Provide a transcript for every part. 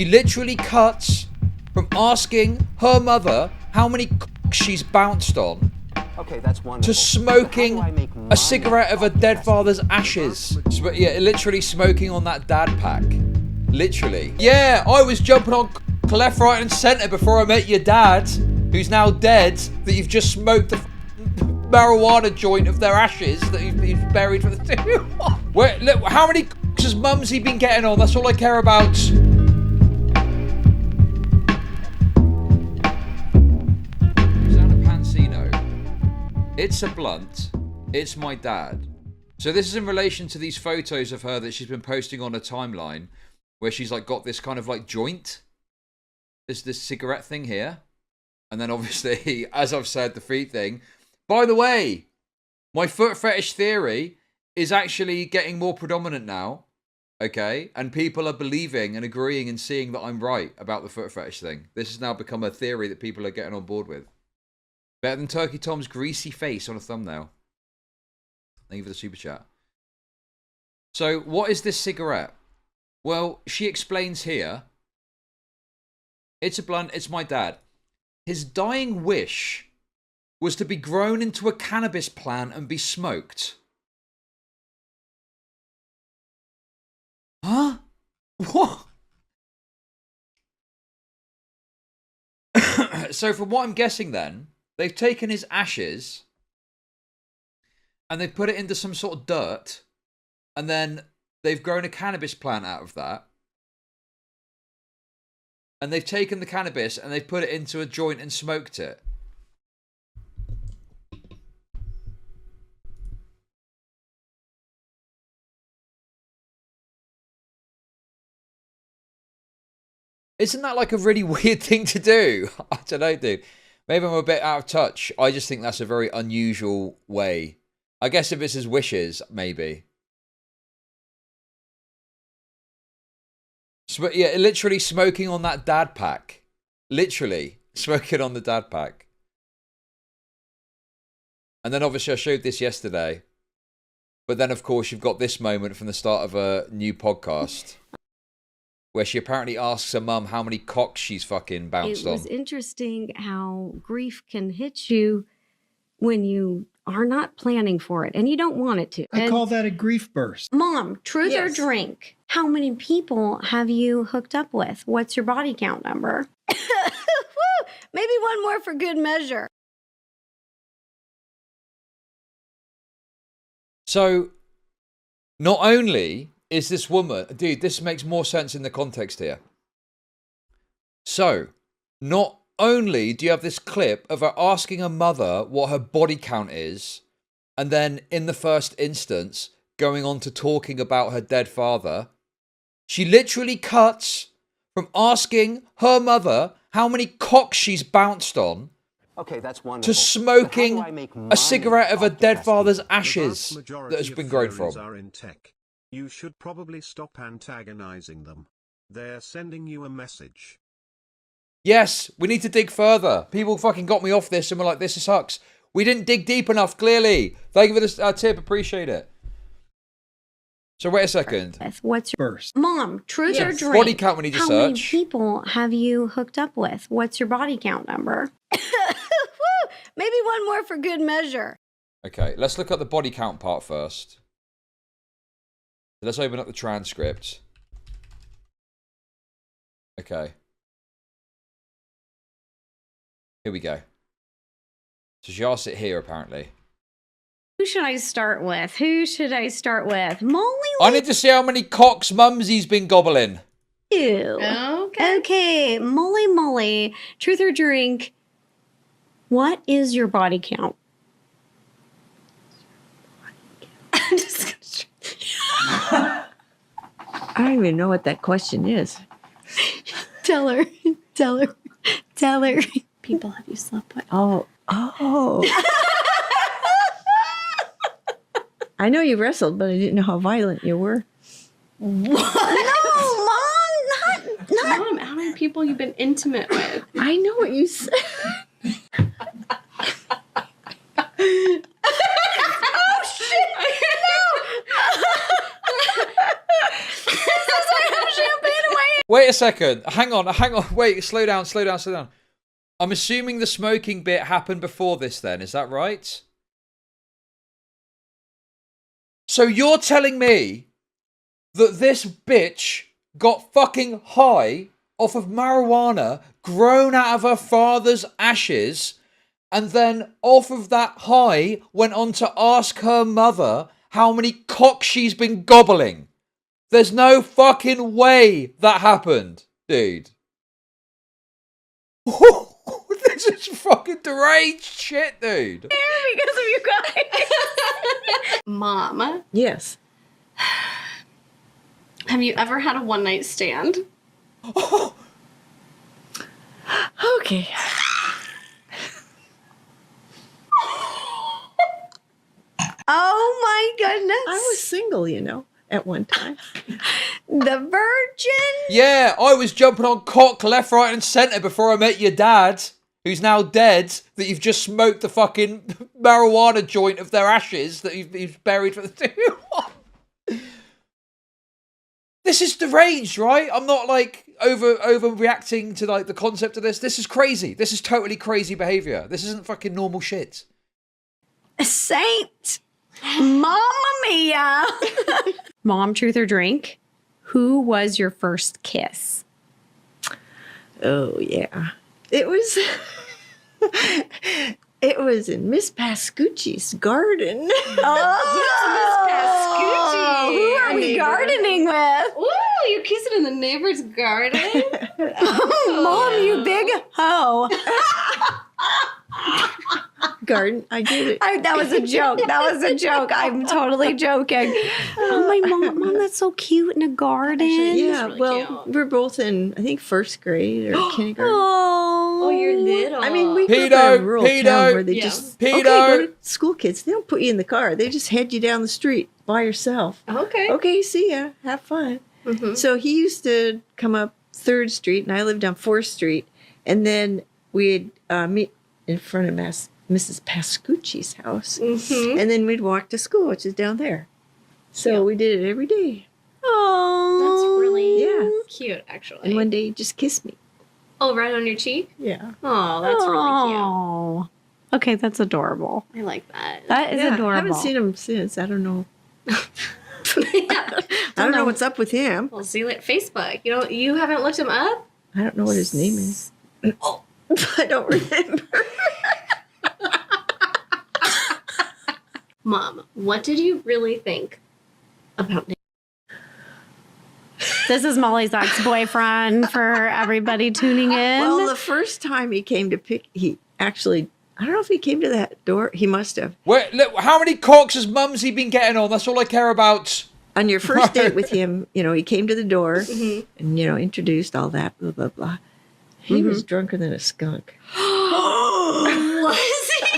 She literally cuts from asking her mother how many cocks she's bounced on That's wonderful. to smoking a cigarette of her dead father's ashes. Yeah, literally smoking on that dad pack. Literally. Yeah, I was jumping on left, right and centre before I met your dad, who's now dead, that you've just smoked the marijuana joint of their ashes that you've buried for the... Wait, look, how many cocks has Mumsy been getting on? That's all I care about. Rosanna Pansino. It's a blunt. It's my dad. So this is in relation to these photos of her that she's been posting on her timeline, where she's like got this kind of like joint. This cigarette thing here. And then obviously, as I've said, the feet thing. By the way, my foot fetish theory is actually getting more predominant now. Okay? And people are believing and agreeing and seeing that I'm right about the foot fetish thing. This has now become a theory that people are getting on board with. Better than Turkey Tom's greasy face on a thumbnail. Thank you for the super chat. So, what is this cigarette? Well, she explains here. It's a blunt, it's my dad. His dying wish was to be grown into a cannabis plant and be smoked. Huh? What? So from what I'm guessing then, they've taken his ashes and they've put it into some sort of dirt, and then they've grown a cannabis plant out of that. And they've taken the cannabis and they've put it into a joint and smoked it. Isn't that like a really weird thing to do? I don't know, dude. Maybe I'm a bit out of touch. I just think that's a very unusual way. I guess if it's his wishes, maybe. Yeah, literally smoking on that dad pack. Literally smoking on the dad pack. And then obviously I showed this yesterday. But then of course you've got this moment from the start of a new podcast where she apparently asks her mum how many cocks she's fucking bounced on. It was interesting how grief can hit you when you are not planning for it and you don't want it to. I call that a grief burst. Mom, truth or drink? How many people have you hooked up with? What's your body count number? Maybe one more for good measure. So, not only is this woman... Dude, this makes more sense in the context here. So, not only do you have this clip of her asking her mother what her body count is, and then in the first instance, going on to talking about her dead father, she literally cuts from asking her mother how many cocks she's bounced on That's wonderful. to smoking a cigarette of her dead father's ashes that has been grown from. Are in tech. You should probably stop antagonizing them. They're sending you a message. Yes, we need to dig further. People fucking got me off this and were like, this sucks. We didn't dig deep enough, clearly. Thank you for this tip, appreciate it. So wait a second. What's your Burst. Mom, truth or drink? Body count we need to How many search. people have you hooked up with? What's your body count number? Maybe one more for good measure. Okay, let's look at the body count part first. Let's open up the transcript. Okay. Here we go. So she asked it here, apparently. Who should I start with? Molly? I need to see how many cocks Mumsy's been gobbling. Ew. Okay, Molly. Truth or drink? What is your body count? I'm just gonna I don't even know what that question is. tell her. People have you slept with? Oh. I know you wrestled, but I didn't know how violent you were. What? No, Mom, not. Mom, how many people you've been intimate with? I know what you said. Oh shit! No. This is why I have champagne away. Wait a second. Hang on. Wait, slow down. I'm assuming the smoking bit happened before this then. Is that right? So you're telling me that this bitch got fucking high off of marijuana grown out of her father's ashes, and then off of that high went on to ask her mother how many cocks she's been gobbling? There's no fucking way that happened, dude. This is fucking deranged shit, dude. Because of you guys. Mom, Yes. have you ever had a one-night stand? Okay. Oh my goodness. I was single, you know, at one time. The virgin. Yeah, I was jumping on cock left, right, and centre before I met your dad, who's now dead, that you've just smoked the fucking marijuana joint of their ashes that you've buried for the two. This is deranged, right? I'm not like overreacting to like the concept of this. This is crazy. This is totally crazy behavior. This isn't fucking normal shit. A saint. Mamma mia. Mom, truth or drink? Who was your first kiss? Oh, yeah. It was... It was in Miss Pascucci's garden. Oh, who are we gardening with? Ooh, you kissing in the neighbor's garden? Mom, you big hoe. Garden, I did it. That was a joke. I'm totally joking. Oh, my mom, that's so cute in a garden. Yeah, really well, cute. we're both in, I think, first grade or kindergarten. Oh, you're little. I mean, we grew up in a rural town where they Yeah. just Pedo. okay, go to school kids. They don't put you in the car. They just head you down the street by yourself. Okay. Okay, see ya. Have fun. Mhm. So he used to come up 3rd Street, and I lived on 4th Street, and then we'd meet in front of Mrs. Pascucci's house, Mhm. and then we'd walk to school, which is down there. So Yeah. we did it every day. Oh, That's really Yeah. cute, actually. And one day he just kissed me. Oh, right on your cheek? Yeah. Oh, that's really Oh. Okay, that's adorable. cute. I like that. That is Yeah, adorable. I haven't seen him since. I don't know. Yeah. I don't know what's up with him. We'll see you at Facebook. You haven't looked him up? I don't know what his name is. Oh. I don't remember. Mom, what did you really think about Nick? This is Molly's ex-boyfriend for everybody tuning in. Well, the first time he came to pick, he actually, I don't know if he came to that door. He must have. Wait, look, how many cocks has Mumsy been getting on? That's all I care about. On your first date with him, he came to the door Mhm. and, introduced all that, blah, blah, blah. He was drunker than a skunk. Was he?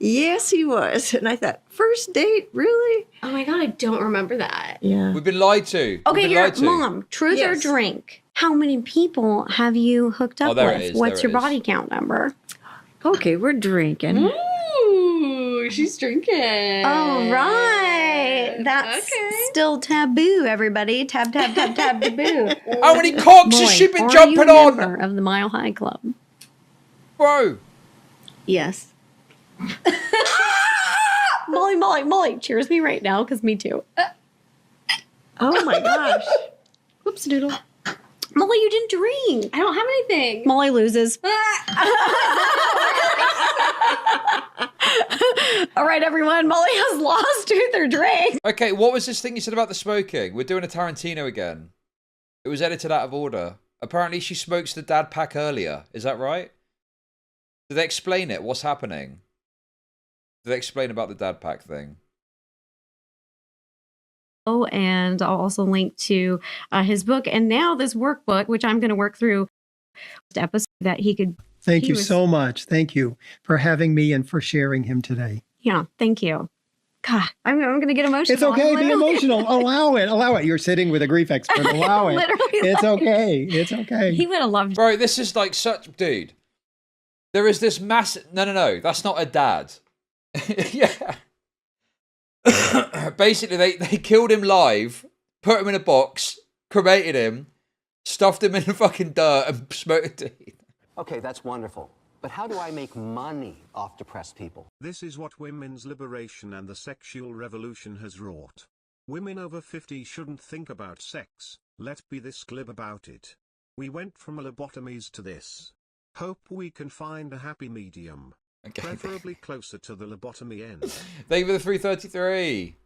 Yes, he was. And I thought, first date? Really? Oh my god, I don't remember that. Yeah. We've been lied to. Okay, We've been here, lied to. Mom, truth or Yes. drink? How many people have you hooked up there with? it is, What's there your it is. body count number? Okay, we're drinking. Ooh, she's drinking. All right. That's okay. still taboo, everybody. Taboo. How many cocks has she been are jumping you a on? member of the Mile High Club? Bro. Yes. Molly, cheers me right now, because me too. Oh my gosh. Whoops doodle. Molly, you didn't drink. I don't have anything. Molly loses. All right, everyone. Molly has lost truth or drink. Okay, what was this thing you said about the smoking? We're doing a Tarantino again. It was edited out of order. Apparently she smokes the dad pack earlier. Is that right? Did they explain it? What's happening? Did they explain about the dad pack thing? Oh, and I'll also link to his book and now this workbook, which I'm going to work through the episode that he could. Thank He you was- so much. Thank you for having me and for sharing him today. Yeah, thank you. God, I'm going to get emotional. It's okay. I'm Be literally- emotional. Allow it. Allow it. You're sitting with a grief expert. Allow it. Literally, It's like- okay. It's okay. He would have loved. Bro, this is like such... Dude. There is this massive... No. That's not a dad. Yeah. Basically, they killed him live, put him in a box, cremated him, stuffed him in the fucking dirt and smoked it. Okay, that's wonderful. But how do I make money off depressed people? This is what women's liberation and the sexual revolution has wrought. Women over 50 shouldn't think about sex, let's be this glib about it. We went from lobotomies to this. Hope we can find a happy medium. Okay. Preferably closer to the lobotomy end. Thank you for the 333.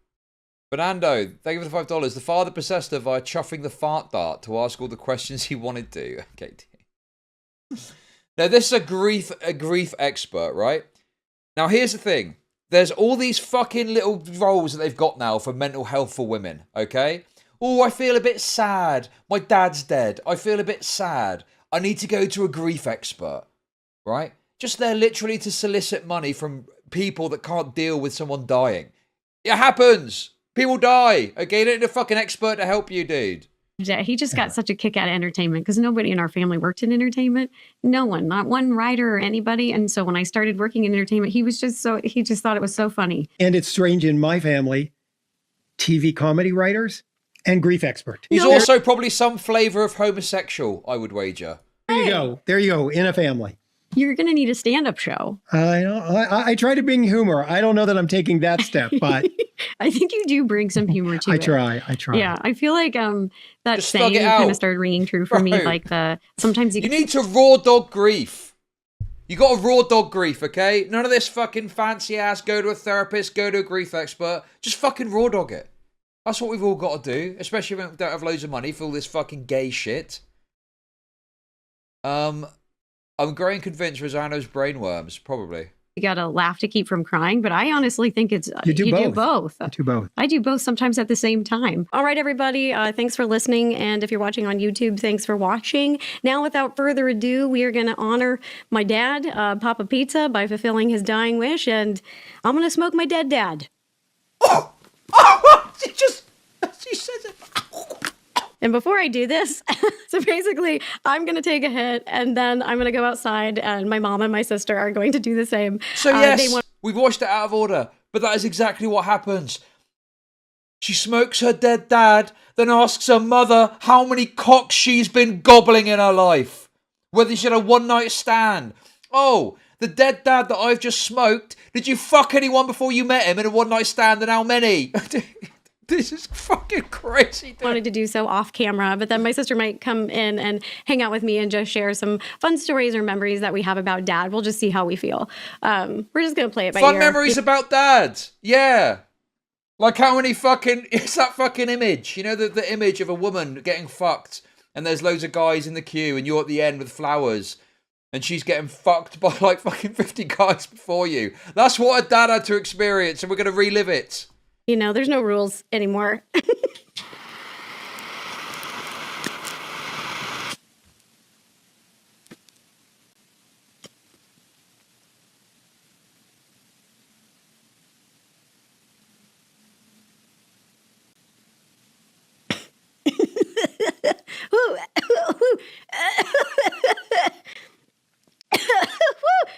Fernando, thank you for the $5. The father possessed her via chuffing the fart dart to ask all the questions he wanted to. Okay. Now, this is a grief expert, right? Now, here's the thing. There's all these fucking little roles that they've got now for mental health for women, okay? Oh, I feel a bit sad. My dad's dead. I feel a bit sad. I need to go to a grief expert, right? Just there literally to solicit money from people that can't deal with someone dying. It happens. People die. Okay, you don't need a fucking expert to help you, dude. Yeah, he just got such a kick out of entertainment because nobody in our family worked in entertainment. No one, not one writer or anybody. And so when I started working in entertainment, he just thought it was so funny. And it's strange in my family, TV comedy writers and grief expert. He's also probably some flavor of homosexual, I would wager. There you go. There you go. In a family. You're going to need a stand-up show. I try to bring humor. I don't know that I'm taking that step, but I think you do bring some humor to it. I try. Yeah, I feel like that Just slug saying it out. kind of started ringing true for me. Bro. Like sometimes You need to raw dog grief. You got a raw dog grief, okay? None of this fucking fancy ass, go to a therapist, go to a grief expert. Just fucking raw dog it. That's what we've all got to do, especially when we don't have loads of money for all this fucking gay shit. I'm growing convinced Rosanna's brainworms, probably. you got to laugh to keep from crying. But I honestly think it's You do both. do both. I do both. I do both sometimes at the same time. All right, everybody. Thanks for listening. And if you're watching on YouTube, thanks for watching. Now, without further ado, we are going to honor my dad, Papa Pizza, by fulfilling his dying wish. And I'm going to smoke my dead dad. She says it. And before I do this, so basically, I'm going to take a hit, and then I'm going to go outside, and my mom and my sister are going to do the same. So yes, we've watched it out of order, but that is exactly what happens. She smokes her dead dad, then asks her mother how many cocks she's been gobbling in her life. Whether she had a one-night stand. Oh, the dead dad that I've just smoked, did you fuck anyone before you met him in a one-night stand, and how many? This is fucking crazy. I wanted to do so off camera, but then my sister might come in and hang out with me and just share some fun stories or memories that we have about dad. We'll just see how we feel. We're just going to play it by ear. Fun memories about dad. Yeah. Like how many fucking... It's that fucking image. You know, the image of a woman getting fucked and there's loads of guys in the queue and you're at the end with flowers and she's getting fucked by like fucking 50 guys before you. That's what a dad had to experience and we're going to relive it. You know, there's no rules anymore.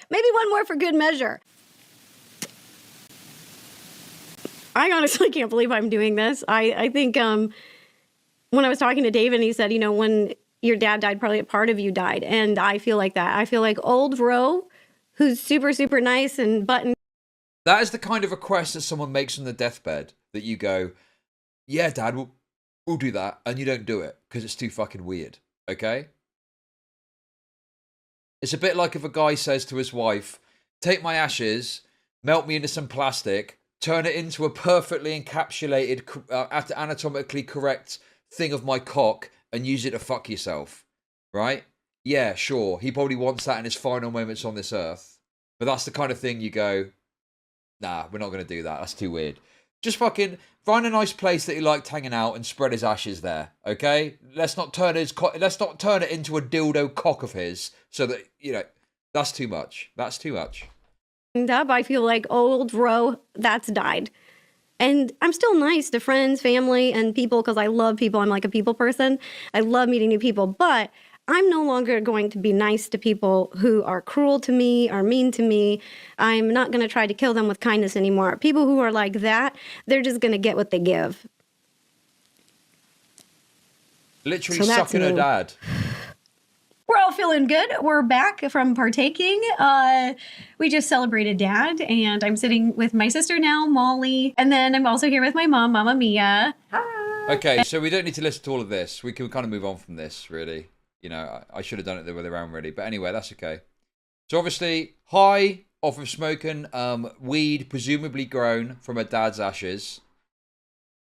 Maybe one more for good measure. I honestly can't believe I'm doing this. I think when I was talking to David, he said, you know, when your dad died, probably a part of you died. And I feel like that. I feel like old Ro, who's super, super nice and buttoned. That is the kind of request that someone makes on the deathbed that you go, yeah, Dad, we'll do that. And you don't do it because it's too fucking weird. Okay? It's a bit like if a guy says to his wife, take my ashes, melt me into some plastic, turn it into a perfectly encapsulated, anatomically correct thing of my cock and use it to fuck yourself. Right? Yeah, sure. He probably wants that in his final moments on this earth. But that's the kind of thing you go, nah, we're not going to do that. That's too weird. Just fucking find a nice place that he liked hanging out and spread his ashes there. Okay? Let's not turn it into a dildo cock of his so that, you know, that's too much. That's too much. Up, I feel like old Ro, that's died. And I'm still nice to friends, family, and people because I love people. I'm like a people person. I love meeting new people. But I'm no longer going to be nice to people who are cruel to me, are mean to me. I'm not going to try to kill them with kindness anymore. People who are like that, they're just going to get what they give. Literally So that's sucking her new. dad. We're all feeling good. We're back from partaking. We just celebrated Dad, and I'm sitting with my sister now, Molly, and then I'm also here with my mom, Mama Mia. Okay, so we don't need to listen to all of this. We can kind of move on from this, really. You know, I should have done it the other way around, really. But anyway, that's okay. So obviously, high off of smoking weed, presumably grown from her dad's ashes.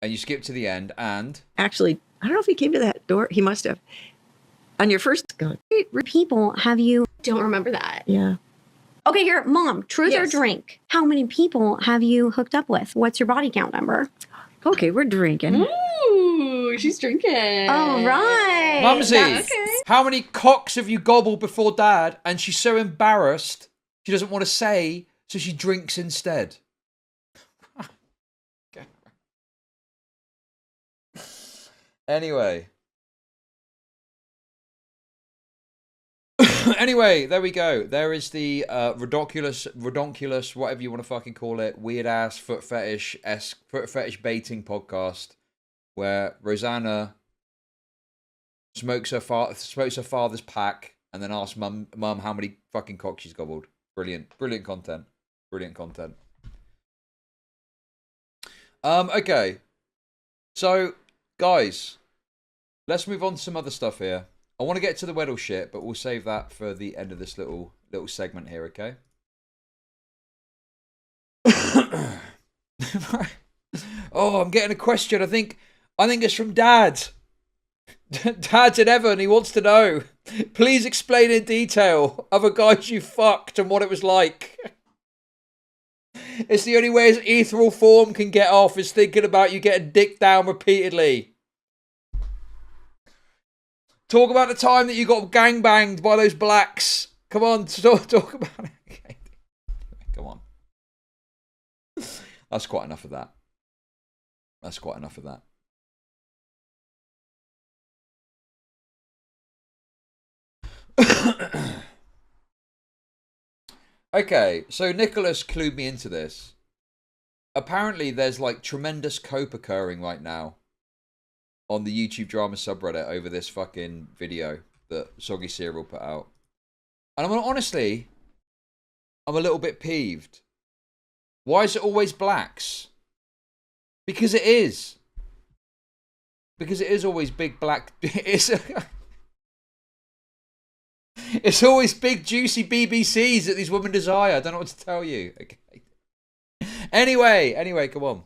And you skip to the end, and... Actually, I don't know if he came to that door. He must have. On your first gun. people have you? Don't remember that. Yeah. Okay, here, Mom, truth or Yes. drink? How many people have you hooked up with? What's your body count number? Okay, we're drinking. Ooh, she's drinking. All right. Mumsy, That's- how many cocks have you gobbled before Dad? And she's so embarrassed, she doesn't want to say, so she drinks instead. Okay. Anyway. Anyway, there we go. There is the redonkulous, whatever you want to fucking call it, weird ass foot fetish baiting podcast where Rosanna smokes her father's pack and then asks mum how many fucking cocks she's gobbled. Brilliant content. Okay. So, guys, let's move on to some other stuff here. I want to get to the Weddle shit, but we'll save that for the end of this little segment here, okay? Oh, I'm getting a question. I think it's from Dad. Dad's in heaven. He wants to know. Please explain in detail other guys you fucked and what it was like. It's the only way his ethereal form can get off is thinking about you getting dicked down repeatedly. Talk about the time that you got gangbanged by those blacks. Come on, talk about it. Okay. Come on. That's quite enough of that. Okay, so Nicholas clued me into this. Apparently there's like tremendous cope occurring right now on the YouTube drama subreddit over this fucking video that Soggy Cereal put out. And honestly, I'm a little bit peeved. Why is it always blacks? Because it is. Because it is always big black... It's always big juicy BBCs that these women desire. I don't know what to tell you. Okay. Anyway, come on.